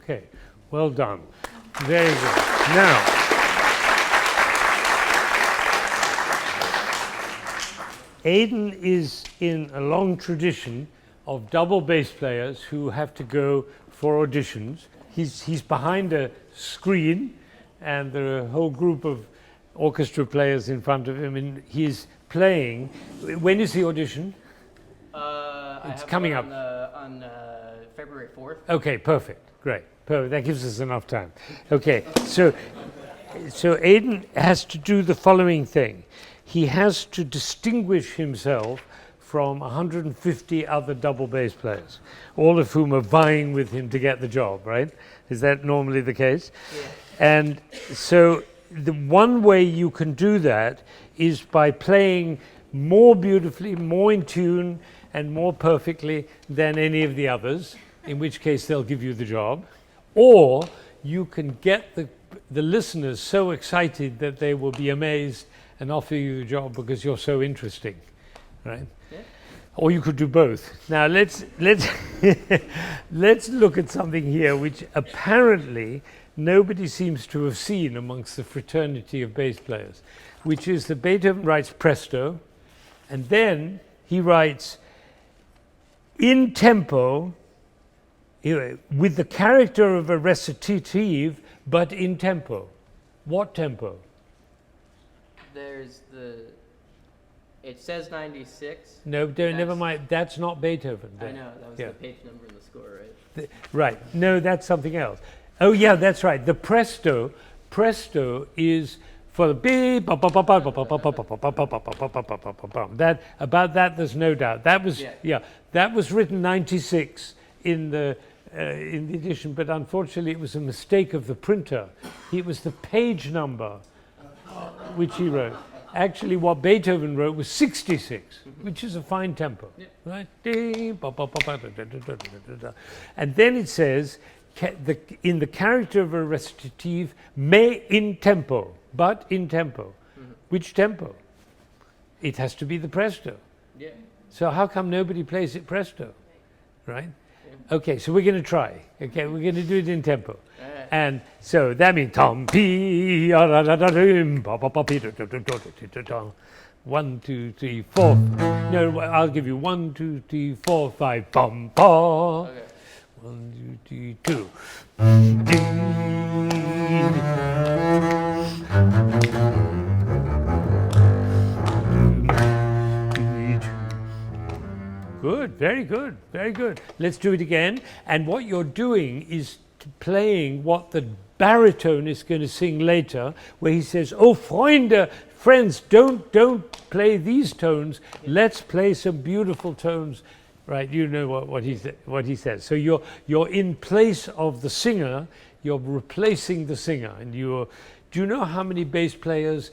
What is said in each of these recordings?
Okay, well done. Very good. Now, Aiden is in a long tradition of double bass players who have to go for auditions. He's behind a screen, and there are a whole group of orchestra players in front of him, and he's playing. When is the audition? It's coming up on February 4th. Okay, perfect, great, perfect. That gives us enough time. Okay, so Aiden has to do the following thing. He has to distinguish himself from 150 other double bass players, all of whom are vying with him to get the job, right? Is that normally the case? Yeah. And so the one way you can do that is by playing more beautifully, more in tune, and more perfectly than any of the others, in which case they'll give you the job. Or you can get the listeners so excited that they will be amazed and offer you the job because you're so interesting, right? Yeah. Or you could do both. Now let's let's look at something here which apparently nobody seems to have seen amongst the fraternity of bass players, which is that Beethoven writes presto, and then he writes in tempo, with the character of a recitative, but in tempo. What tempo? There's it says 96. No, never mind. That's not Beethoven. I know, that was the page number in the score, right? Right. No, that's something else. Oh, yeah, that's right. The presto is for the beep, that about that there's no doubt. That was that was written 96 in the edition, but unfortunately it was a mistake of the printer. It was the page number which he wrote. Actually, what Beethoven wrote was 66, which is a fine tempo, right? And then it says, in the character of a recitative, mais in tempo, but in tempo. Which tempo? It has to be the presto. Yeah. So how come nobody plays it presto, right? Okay, so we're going to try. Okay, we're going to do it in tempo. And so that means tom pi 1 2 3 4. No, I'll give you 1 2 3 4 5 bum pa. Okay. 1 2 3 2. Good, very good, very good. Let's do it again. And what you're doing is playing what the baritone is going to sing later, where he says, "Oh, Freunde, friends, don't play these tones. Let's play some beautiful tones." Right? You know what he says. So you're in place of the singer. You're replacing the singer, and do you know how many bass players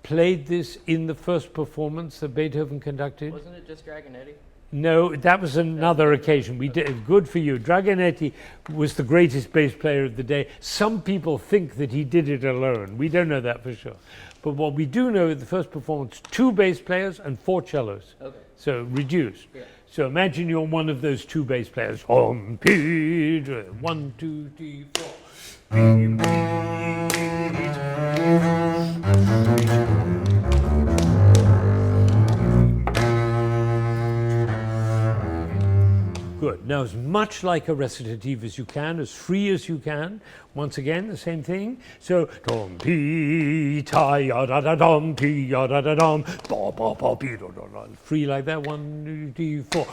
played this in the first performance that Beethoven conducted? Wasn't it just Dragonetti? No, that was another occasion. We did good for you. Dragonetti was the greatest bass player of the day. Some people think that he did it alone. We don't know that for sure. But what we do know at the first performance, 2 bass players and 4 cellos. Okay. So reduced. Yeah. So imagine you're one of those 2 bass players. 1 2 3 4. Good. Now, as much like a recitative as you can, as free as you can. Once again, the same thing. So, dom pi ta ya da da dom pi ya da da dom ba ba ba pi da da da. Free like that. 1 2 3 4.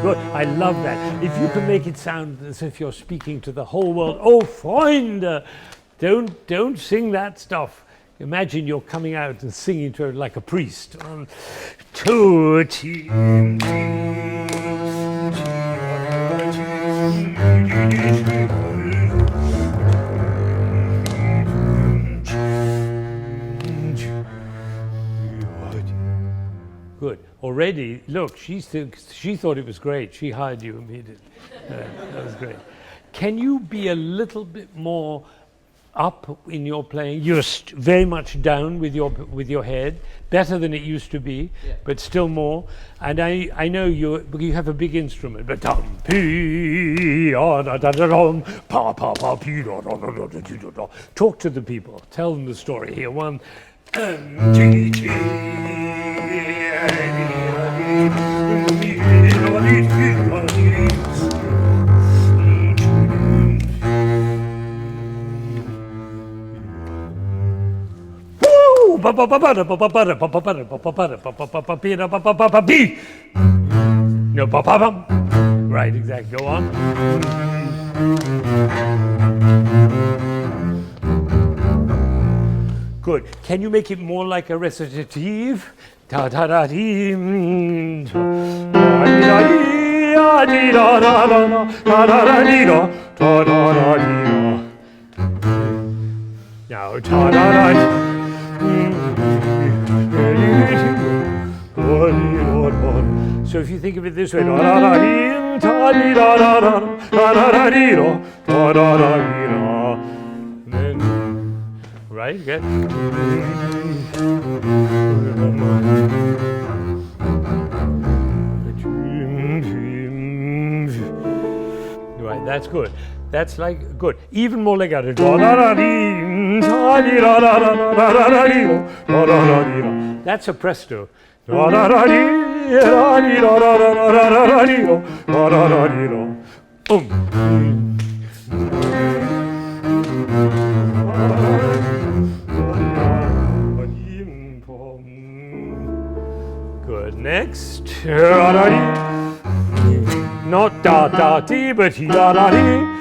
Good. I love that. If you can make it sound as if you're speaking to the whole world. Oh, Freunde, don't sing that stuff. Imagine you're coming out and singing to it like a priest. 1 2 3 Good. Already, look, she thought it was great. She hired you immediately. That was great. Can you be a little bit more up in your playing. You're very much down with your head, better than it used to be, but still more. And I know you have a big instrument, but talk to the people, tell them the story. Here, one. No, right, exactly. Go on. Good. Can you make it more like a recitative? Ta ta da dee. Now, ta da da. So if you think of it this way, then, right, good. Right, that's good. That's like good. Even more legato. That's a presto. Good. Next. Not da da dee, but ya da dee.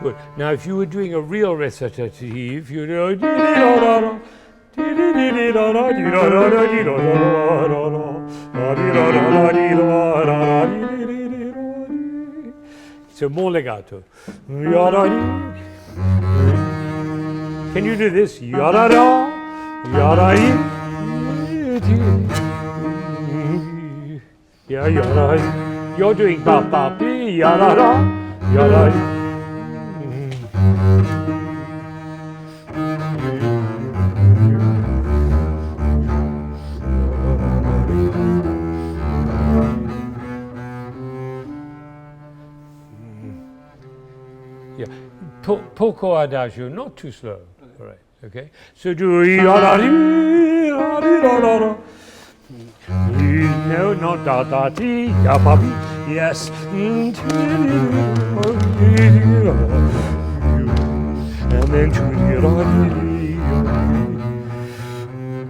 Good. Now, if you were doing a real recitative, you'd go. So more legato. Can you do this? You're doing ba ba bi yada. Poco adagio, not too slow. All right, okay. So do no, not da da dee, ya papi. Yes. And then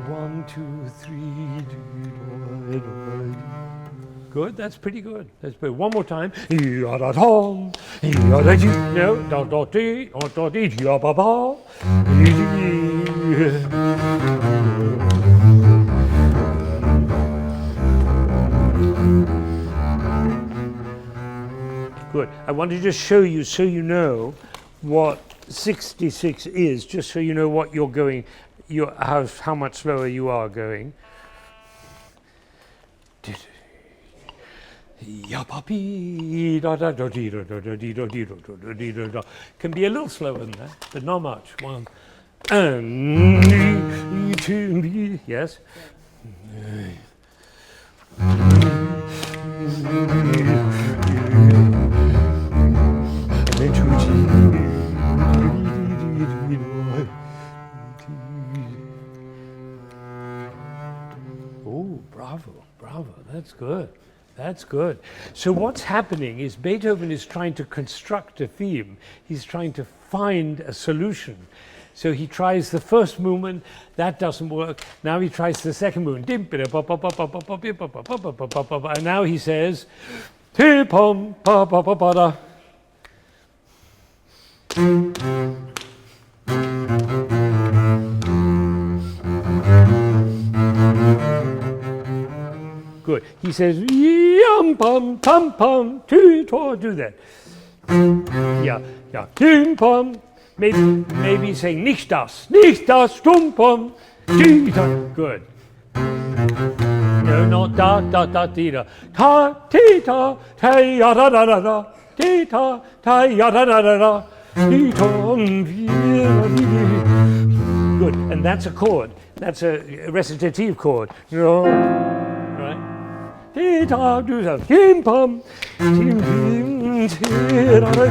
1, 2, 3. Good, that's pretty good. That's pretty. One more time. No, da da dee, ya ba ba. Good. I want to just show you so you know what 66 is, just so you know what you're going, how much slower you are going. Ya papi da da da dee da da da dee da dee da da dee da da. Can be a little slower than that, but not much. One and two, yes. Oh, bravo, bravo! That's good. That's good. So what's happening is Beethoven is trying to construct a theme. He's trying to find a solution. So he tries the first movement, that doesn't work. Now he tries the second movement. And now he says, good. He says, yum pum pum pum, do that. Yeah, yeah. Dum pum. Maybe saying nicht das, dum pum. Good. No, not da da da dee da. Ta ti ta ta ya da da da da. Ti ta ta ya da da da da. Ti ta good, and that's a chord. That's a recitative chord. Right? Ti ta do that. Kim pum. Tim tim ti da da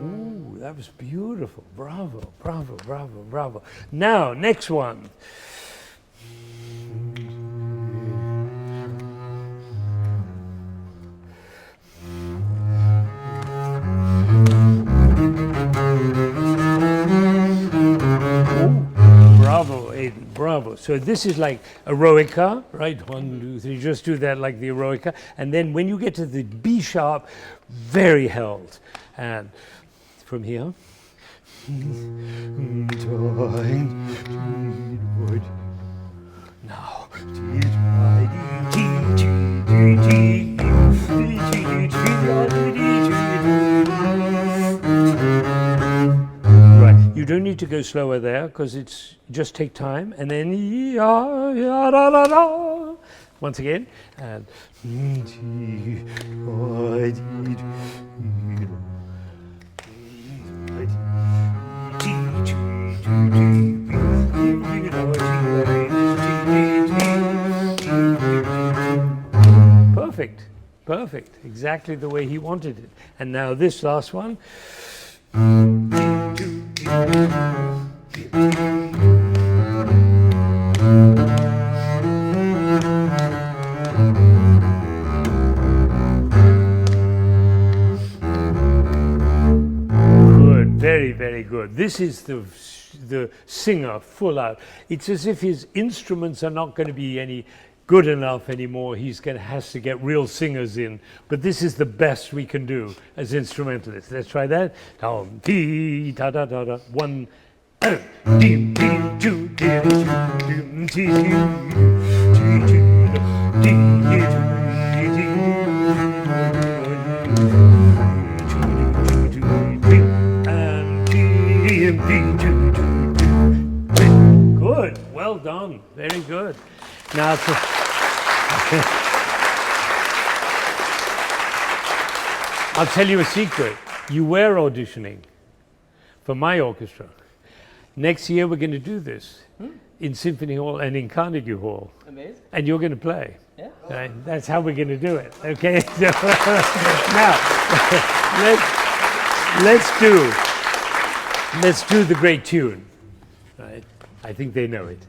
Ooh, that was beautiful. Bravo, bravo, bravo, bravo. Now, next one. Bravo, Aiden, bravo. So this is like eroica, right? 1, 2, 3, just do that like the eroica. And then when you get to the B sharp, very held. And from here. Now. Right, you don't need to go slower there because it's just take time, and then once again, and perfect, perfect, exactly the way he wanted it. And now this last one. Good, very, very good. This is the singer full out. It's as if his instruments are not going to be any good enough anymore. Has to get real singers in. But this is the best we can do as instrumentalists. Let's try that. Dum dee da da da da. 1 dim dim 2 dim dim dim Good. Well done. Very good. Now, I'll tell you a secret. You were auditioning for my orchestra. Next year we're going to do this in Symphony Hall and in Carnegie Hall. Amazing. And you're going to play. Yeah. Right? That's how we're going to do it. Okay? So, now, let's do the great tune. Right? I think they know it.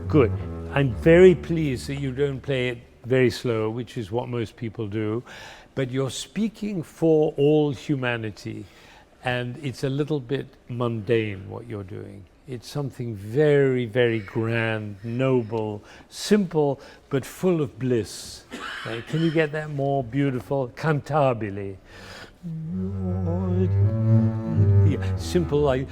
Good. I'm very pleased that you don't play it very slow, which is what most people do, but you're speaking for all humanity, and it's a little bit mundane what you're doing. It's something very, very grand, noble, simple, but full of bliss. Right? Can you get that more beautiful? Cantabile. Yeah, simple like.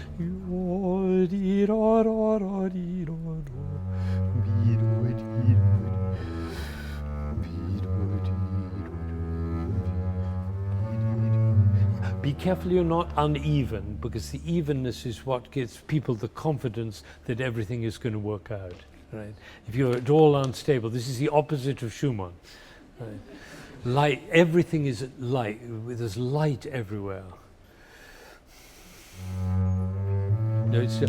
Be careful you're not uneven, because the evenness is what gives people the confidence that everything is going to work out. Right? If you're at all unstable, this is the opposite of Schumann. Right? Light, everything is light. There's light everywhere. No, it's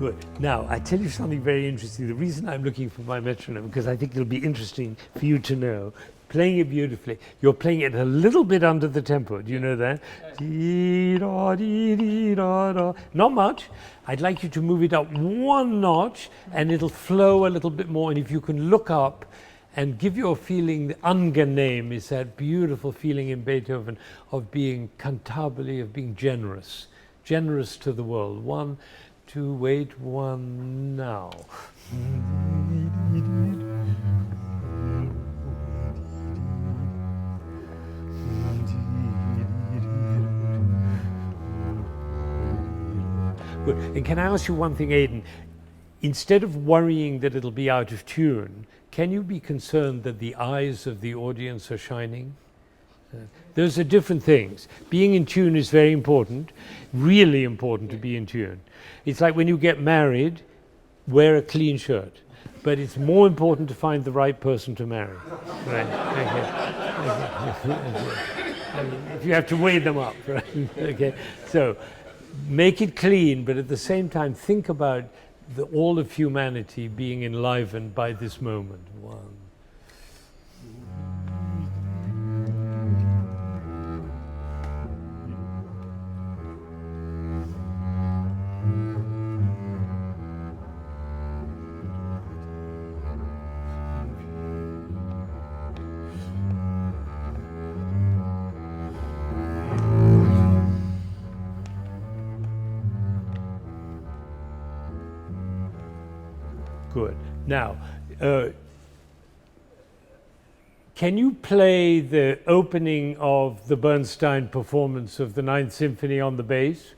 Good. Now, I tell you something very interesting. The reason I'm looking for my metronome, because I think it'll be interesting for you to know, playing it beautifully, you're playing it a little bit under the tempo. Do you know that? Dee-da, dee-dee-da-da. Not much. I'd like you to move it up one notch, and it'll flow a little bit more. And if you can look up and give your feeling, the angenehm is that beautiful feeling in Beethoven of being cantabile, of being generous to the world. 1, 2, wait, 1, now. Good. And can I ask you one thing, Aiden? Instead of worrying that it'll be out of tune, can you be concerned that the eyes of the audience are shining? Those are different things. Being in tune is very important, really important to be in tune. It's like when you get married, wear a clean shirt. But it's more important to find the right person to marry. Right. Okay. If you have to weigh them up, right? Okay. So make it clean, but at the same time, think about all of humanity being enlivened by this moment. 1. Good. Now, can you play the opening of the Bernstein performance of the Ninth Symphony on the bass?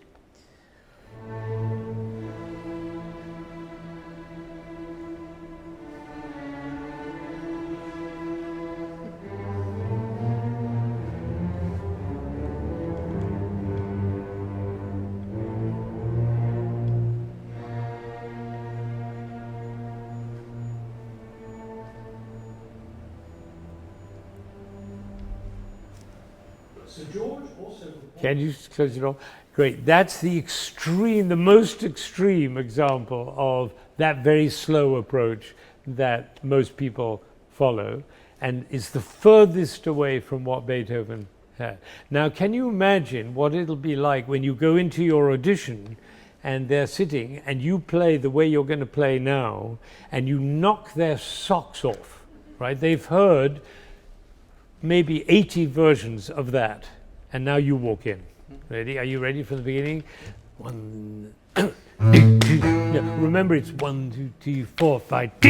Can you close it off? Great. That's the extreme, the most extreme example of that very slow approach that most people follow, and is the furthest away from what Beethoven had. Now, can you imagine what it'll be like when you go into your audition and they're sitting and you play the way you're going to play now and you knock their socks off, right? They've heard maybe 80 versions of that. And now you walk in. Ready? Are you ready from the beginning? 1, 2, 2. No, remember, it's 1, 2, 3, 4, 5.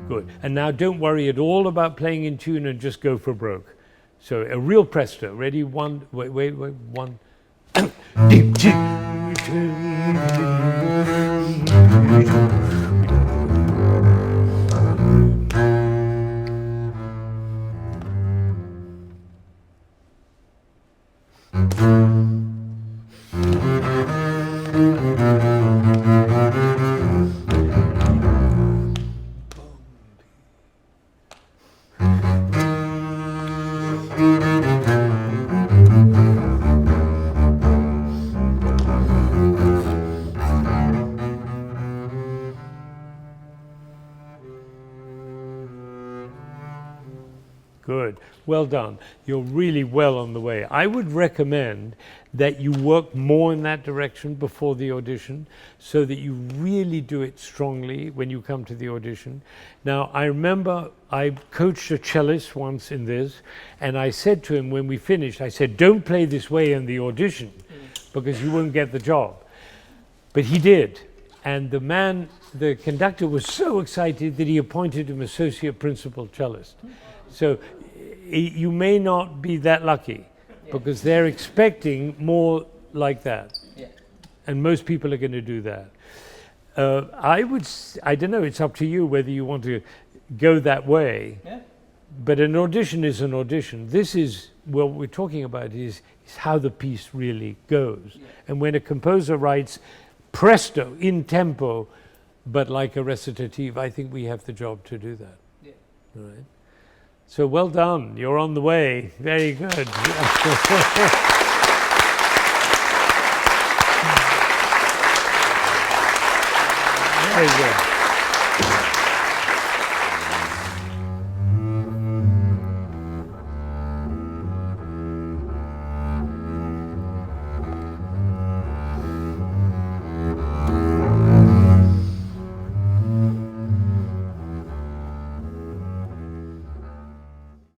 Good. And now don't worry at all about playing in tune and just go for broke. So a real presto. Ready? 1. Wait. 1. Good. Well done. You're really well on the way. I would recommend that you work more in that direction before the audition so that you really do it strongly when you come to the audition. Now, I remember I coached a cellist once in this, and I said to him when we finished, I said, don't play this way in the audition because you won't get the job. But he did. And the conductor was so excited that he appointed him associate principal cellist. So you may not be that lucky because they're expecting more like that. Yeah. And most people are going to do that. I don't know, it's up to you whether you want to go that way. Yeah. But an audition is an audition. This is what we're talking about is how the piece really goes. Yeah. And when a composer writes presto, in tempo, but like a recitative, I think we have the job to do that. Yeah. All right. So well done. You're on the way. Very good. Very good.